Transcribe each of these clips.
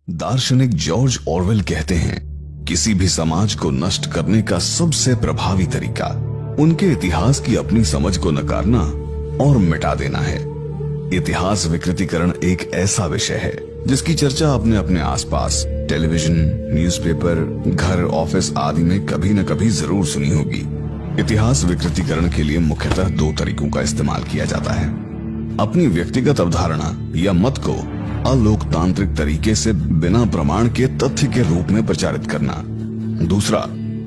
दार्शनिक George Orwell कहते हैं, किसी भी समाज को नष्ट करने का सबसे प्रभावी तरीका उनके इतिहास की अपनी समझ को नकारना और मिटा देना है। इतिहास विकृतीकरण एक ऐसा विषय है जिसकी चर्चा आपने अपने आसपास टेलीविजन, न्यूज़पेपर, घर, ऑफिस आदि में कभी न कभी जरूर सुनी होगी। इतिहास विकृतीकरण के लिए मुख्यतः दो तरीकों का इस्तेमाल किया जाता है। अपनी व्यक्तिगत अवधारणा या मत को अलोकतांत्रिक तरीके से बिना प्रमाण के तथ्य के रूप में प्रचारित करना। दूसरा,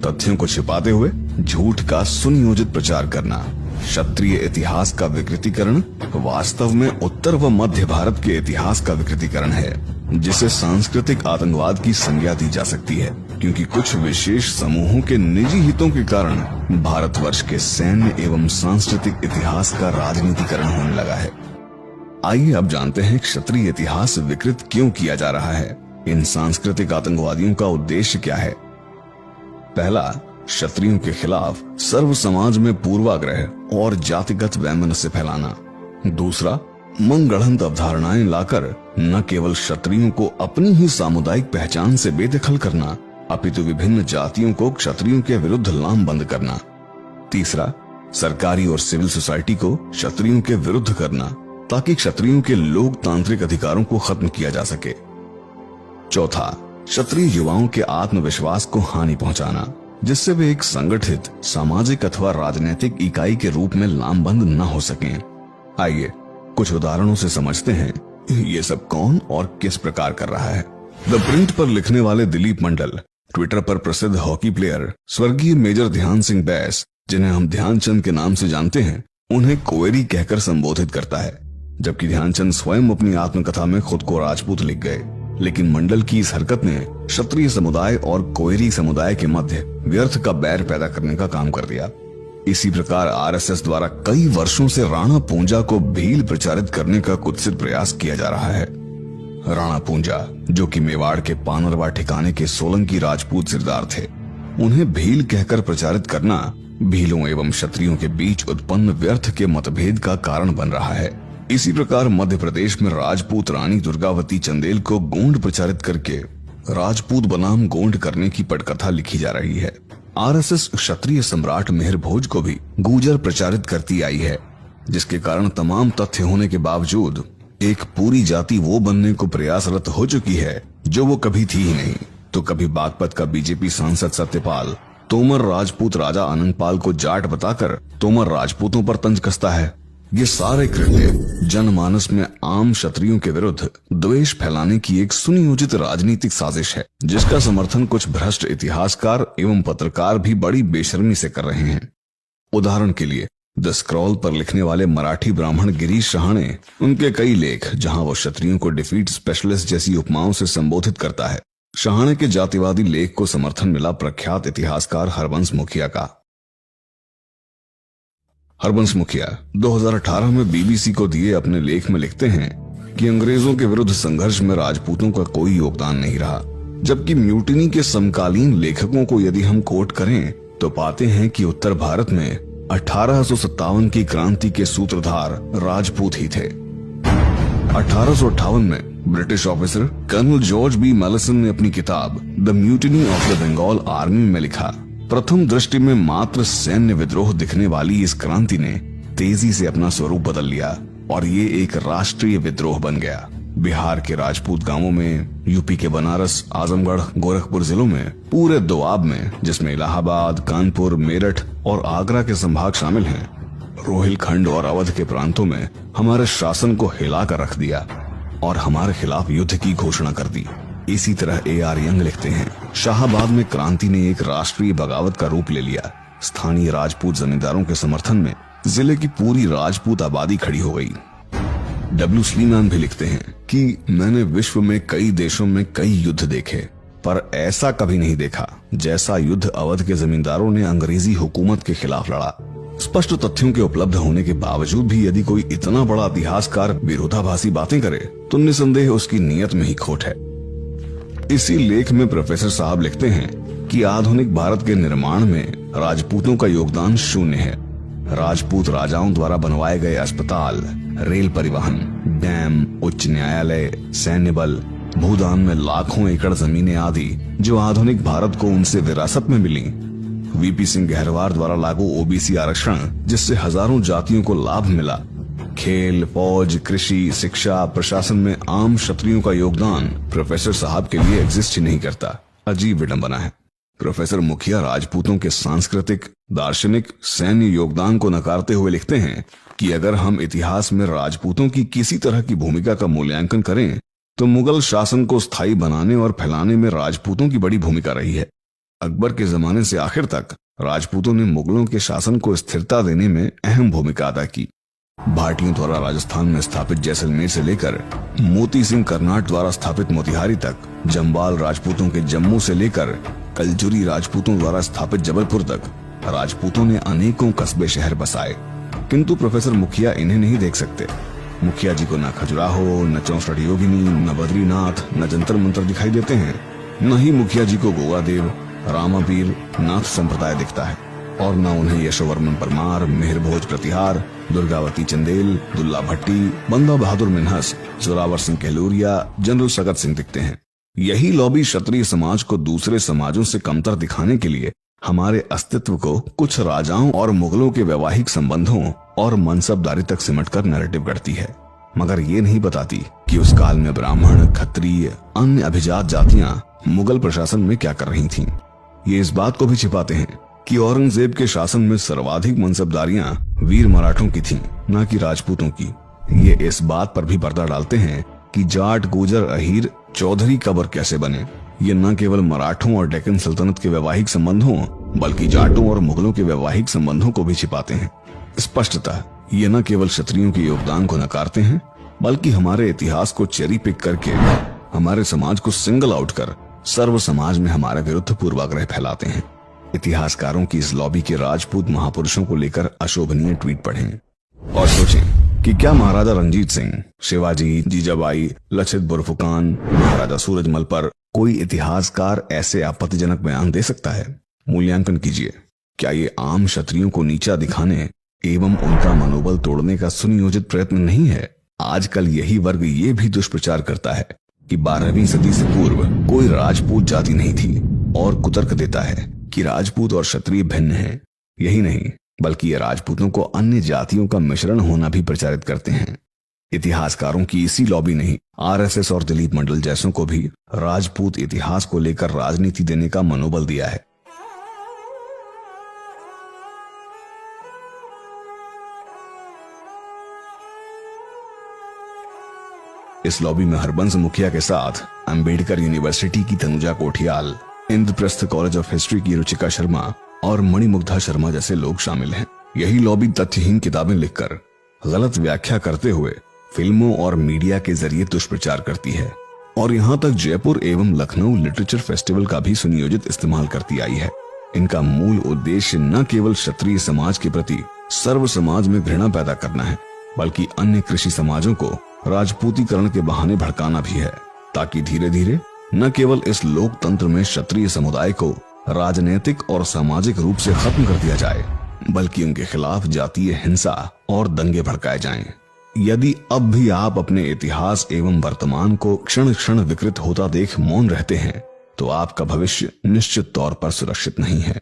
तथ्यों को छिपाते हुए झूठ का सुनियोजित प्रचार करना। क्षत्रिय इतिहास का विकृतीकरण वास्तव में उत्तर व मध्य भारत के इतिहास का विकृतीकरण है, जिसे सांस्कृतिक आतंकवाद की संज्ञा दी जा सकती है, क्योंकि कुछ विशेष समूहों के निजी हितों के कारण भारतवर्ष के सैन्य एवं सांस्कृतिक इतिहास का राजनीतिकरण होने लगा है। आइए अब जानते हैं क्षत्रिय इतिहास विकृत क्यों किया जा रहा है। इन सांस्कृतिक आतंकवादियों का उद्देश्य क्या है? पहला, क्षत्रियों के खिलाफ सर्व समाज में पूर्वाग्रह और जातिगत वैमनस्य फैलाना। दूसरा, मनगढ़ंत अवधारणाएं लाकर न केवल क्षत्रियों को अपनी ही सामुदायिक पहचान से बेदखल करना, अपितु विभिन्न जातियों को क्षत्रियों के विरुद्ध लामबंद करना। तीसरा, सरकारी और सिविल सोसाइटी को क्षत्रियों के विरुद्ध करना ताकि क्षत्रियों के लोकतांत्रिक अधिकारों को खत्म किया जा सके। चौथा, क्षत्रिय युवाओं के आत्मविश्वास को हानि पहुंचाना, जिससे वे एक संगठित सामाजिक अथवा राजनीतिक इकाई के रूप में लामबंद न हो सकें। आइए कुछ उदाहरणों से समझते हैं ये सब कौन और किस प्रकार कर रहा है। द प्रिंट पर लिखने वाले दिलीप मंडल ट्विटर पर प्रसिद्ध हॉकी प्लेयर स्वर्गीय मेजर ध्यान सिंह बैस, जिन्हें हम ध्यानचंद के नाम से जानते हैं, उन्हें कोएरी कहकर संबोधित करता है, जबकि ध्यानचंद स्वयं अपनी आत्मकथा में खुद को राजपूत लिख गए। लेकिन मंडल की इस हरकत ने क्षत्रिय समुदाय और कोएरी समुदाय के मध्य व्यर्थ का बैर पैदा करने का काम कर दिया। इसी प्रकार आरएसएस द्वारा कई वर्षों से राणा पूंजा को भील प्रचारित करने का कुत्सित प्रयास किया जा रहा है। राणा पूंजा, जो कि मेवाड़ के पानरवा ठिकाने के सोलंकी राजपूत सिरदार थे, उन्हें भील कहकर प्रचारित करना भीलों एवं क्षत्रियों के बीच उत्पन्न व्यर्थ के मतभेद का कारण बन रहा है। इसी प्रकार मध्य प्रदेश में राजपूत रानी दुर्गावती चंदेल को गोंड प्रचारित करके राजपूत बनाम गोंड करने की पटकथा लिखी जा रही है। आरएसएस क्षत्रिय सम्राट मिहिर भोज को भी गुर्जर प्रचारित करती आई है, जिसके कारण तमाम तथ्य होने के बावजूद एक पूरी जाति वो बनने को प्रयासरत हो चुकी है जो वो कभी थी ही नहीं। तो कभी बागपत का बीजेपी सांसद सत्यपाल तोमर राजपूत राजा अनंगपाल को जाट बताकर तोमर राजपूतों पर तंज कसता है। ये सारे कृत्य जनमानस में आम क्षत्रियों के विरुद्ध द्वेष फैलाने की एक सुनियोजित राजनीतिक साजिश है, जिसका समर्थन कुछ भ्रष्ट इतिहासकार एवं पत्रकार भी बड़ी बेशर्मी से कर रहे हैं। उदाहरण के लिए द स्क्रॉल पर लिखने वाले मराठी ब्राह्मण गिरीश शहाणे, उनके कई लेख जहां वो क्षत्रियों को डिफीट स्पेशलिस्ट जैसी उपमाओं से संबोधित करता है। शहाणे के जातिवादी लेख को समर्थन मिला प्रख्यात इतिहासकार हरबंस मुखिया का। हरबंस मुखिया 2018 में बीबीसी को दिए अपने लेख में लिखते हैं कि अंग्रेजों के विरुद्ध संघर्ष में राजपूतों का कोई योगदान नहीं रहा, जबकि म्यूटिनी के समकालीन लेखकों को यदि हम कोट करें तो पाते हैं कि उत्तर भारत में 1857 की क्रांति के सूत्रधार राजपूत ही थे। 1858 में British officer colonel George B Malleson ने अपनी किताब the mutiny of the Bengal army में लिखा, प्रथम दृष्टि में मात्र सैन्य विद्रोह दिखने वाली इस क्रांति ने तेजी से अपना स्वरूप बदल लिया और ये एक राष्ट्रीय विद्रोह बन गया। बिहार के राजपूत गांवों में, यूपी के बनारस, आजमगढ़, गोरखपुर जिलों में, पूरे दोआब में, जिसमें इलाहाबाद, कानपुर, मेरठ और आगरा के संभाग शामिल हैं, रोहिलखंड और अवध के प्रांतों में हमारे शासन को हिलाकर रख दिया और हमारे खिलाफ युद्ध की घोषणा कर दी। इसी तरह A.R. यंग लिखते हैं, शाहाबाद में क्रांति ने एक राष्ट्रीय बगावत का रूप ले लिया। स्थानीय राजपूत जमींदारों के समर्थन में जिले की पूरी राजपूत आबादी खड़ी हो गई। W. स्लीमैन भी लिखते हैं कि मैंने विश्व में कई देशों में कई युद्ध देखे, पर ऐसा कभी नहीं देखा जैसा युद्ध अवध के जमींदारों ने अंग्रेजी हुकूमत के खिलाफ लड़ा। स्पष्ट तथ्यों के उपलब्ध होने के बावजूद भी यदि कोई इतना बड़ा इतिहासकार विरोधाभासी बातें करे तो निसंदेह उसकी नीयत में ही खोट है। इसी लेख में प्रोफेसर साहब लिखते हैं कि आधुनिक भारत के निर्माण में राजपूतों का योगदान शून्य है। राजपूत राजाओं द्वारा बनवाए गए अस्पताल, रेल परिवहन, डैम, उच्च न्यायालय, सैन्य बल, भूदान में लाखों एकड़ जमीनें आदि जो आधुनिक भारत को उनसे विरासत में मिली। वीपी सिंह गहरवार द्वारा लागू ओबीसी आरक्षण जिससे हजारों जातियों को लाभ मिला। खेल, फौज, कृषि, शिक्षा, प्रशासन में आम क्षत्रियों का योगदान प्रोफेसर साहब के लिए एग्जिस्ट ही नहीं करता। अजीब विडंबना है। प्रोफेसर मुखिया राजपूतों के सांस्कृतिक, दार्शनिक, सैन्य योगदान को नकारते हुए लिखते हैं कि अगर हम इतिहास में राजपूतों की किसी तरह की भूमिका का मूल्यांकन करें तो मुगल शासन को स्थायी बनाने और फैलाने में राजपूतों की बड़ी भूमिका रही है। अकबर के जमाने से आखिर तक राजपूतों ने मुगलों के शासन को स्थिरता देने में अहम भूमिका अदा की। भाटियों द्वारा राजस्थान में स्थापित जैसलमेर से लेकर मोती सिंह कर्नाट द्वारा स्थापित मोतिहारी तक, जम्बाल राजपूतों के जम्मू से लेकर कलजुरी राजपूतों द्वारा स्थापित जबलपुर तक राजपूतों ने अनेकों कस्बे शहर बसाए। किंतु प्रोफेसर मुखिया इन्हें नहीं देख सकते। मुखिया जी को न खजुराहो, न चौसठ योगिनी, न बद्रीनाथ, न जंतर मंतर दिखाई देते हैं। न ही मुखिया जी को गोवादेव, रामापीर, नाथ संप्रदाय दिखता है और न उन्हें यशोवर्मन परमार, मेहर भोज प्रतिहार, दुर्गावती चंदेल, दुल्ला भट्टी, बंदा बहादुर मिन्हस, जोरावर सिंह कहलूरिया, जनरल सगत सिंह दिखते हैं। यही लॉबी क्षत्रिय समाज को दूसरे समाजों से कमतर दिखाने के लिए हमारे अस्तित्व को कुछ राजाओं और मुगलों के वैवाहिक संबंधों और मनसबदारी तक सिमटकर नैरेटिव करती है, मगर ये नहीं बताती कि उस काल में ब्राह्मण, क्षत्रिय, अन्य अभिजात जातियां मुगल प्रशासन में क्या कर रही थीं। ये इस बात को भी छिपाते हैं कि औरंगजेब के शासन में सर्वाधिक मनसबदारियां वीर मराठों की थीं, न कि राजपूतों की। ये इस बात पर भी पर्दा डालते हैं कि जाट, गुर्जर, अहीर, चौधरी कबर कैसे बने। ये न केवल मराठों और डेक्कन सल्तनत के वैवाहिक संबंधों बल्कि जाटों और मुगलों के वैवाहिक संबंधों को भी छिपाते हैं। स्पष्टतः ये न केवल क्षत्रियों के योगदान को नकारते हैं बल्कि हमारे इतिहास को चेरी पिक करके हमारे समाज को सिंगल आउट कर सर्व समाज में हमारे विरुद्ध पूर्वाग्रह फैलाते हैं। इतिहासकारों की इस लॉबी के राजपूत महापुरुषों को लेकर अशोभनीय ट्वीट पढ़ें और सोचें कि क्या महाराजा रंजीत सिंह, शिवाजी, जीजाबाई, लचित बुरफुकान, महाराजा सूरजमल पर कोई इतिहासकार ऐसे आपत्तिजनक बयान दे सकता है? मूल्यांकन कीजिए। क्या ये आम क्षत्रियों को नीचा दिखाने एवं उनका मनोबल तोड़ने का सुनियोजित प्रयत्न नहीं है? आजकल यही वर्ग ये भी दुष्प्रचार करता है कि 12वीं सदी से पूर्व कोई राजपूत जाति नहीं थी और कुतर्क देता है कि राजपूत और क्षत्रिय भिन्न हैं। यही नहीं बल्कि ये राजपूतों को अन्य जातियों का मिश्रण होना भी प्रचारित करते हैं। इतिहासकारों की इसी लॉबी ने आरएसएस और दिलीप मंडल जैसों को भी राजपूत इतिहास को लेकर राजनीति देने का मनोबल दिया है। इस लॉबी में हरबंस मुखिया के साथ अंबेडकर यूनिवर्सिटी की Tanuja Kothiyal, Indraprastha college of history की रुचिका शर्मा और मणिमुग्धा शर्मा जैसे लोग शामिल हैं। यही लॉबी तथ्यहीन किताबें लिखकर गलत व्याख्या करते हुए फिल्मों और मीडिया के जरिए दुष्प्रचार करती है और यहाँ तक जयपुर एवं लखनऊ लिटरेचर फेस्टिवल का भी सुनियोजित इस्तेमाल करती आई है। इनका मूल उद्देश्य न केवल क्षत्रिय समाज के प्रति सर्व समाज में घृणा पैदा करना है बल्कि अन्य कृषि समाजों को राजपूतीकरण के बहाने भड़काना भी है, ताकि धीरे धीरे न केवल इस लोकतंत्र में क्षत्रिय समुदाय को राजनीतिक और सामाजिक रूप से खत्म कर दिया जाए बल्कि उनके खिलाफ जातीय हिंसा और दंगे भड़काए जाएं। यदि अब भी आप अपने इतिहास एवं वर्तमान को क्षण क्षण विकृत होता देख मौन रहते हैं तो आपका भविष्य निश्चित तौर पर सुरक्षित नहीं है।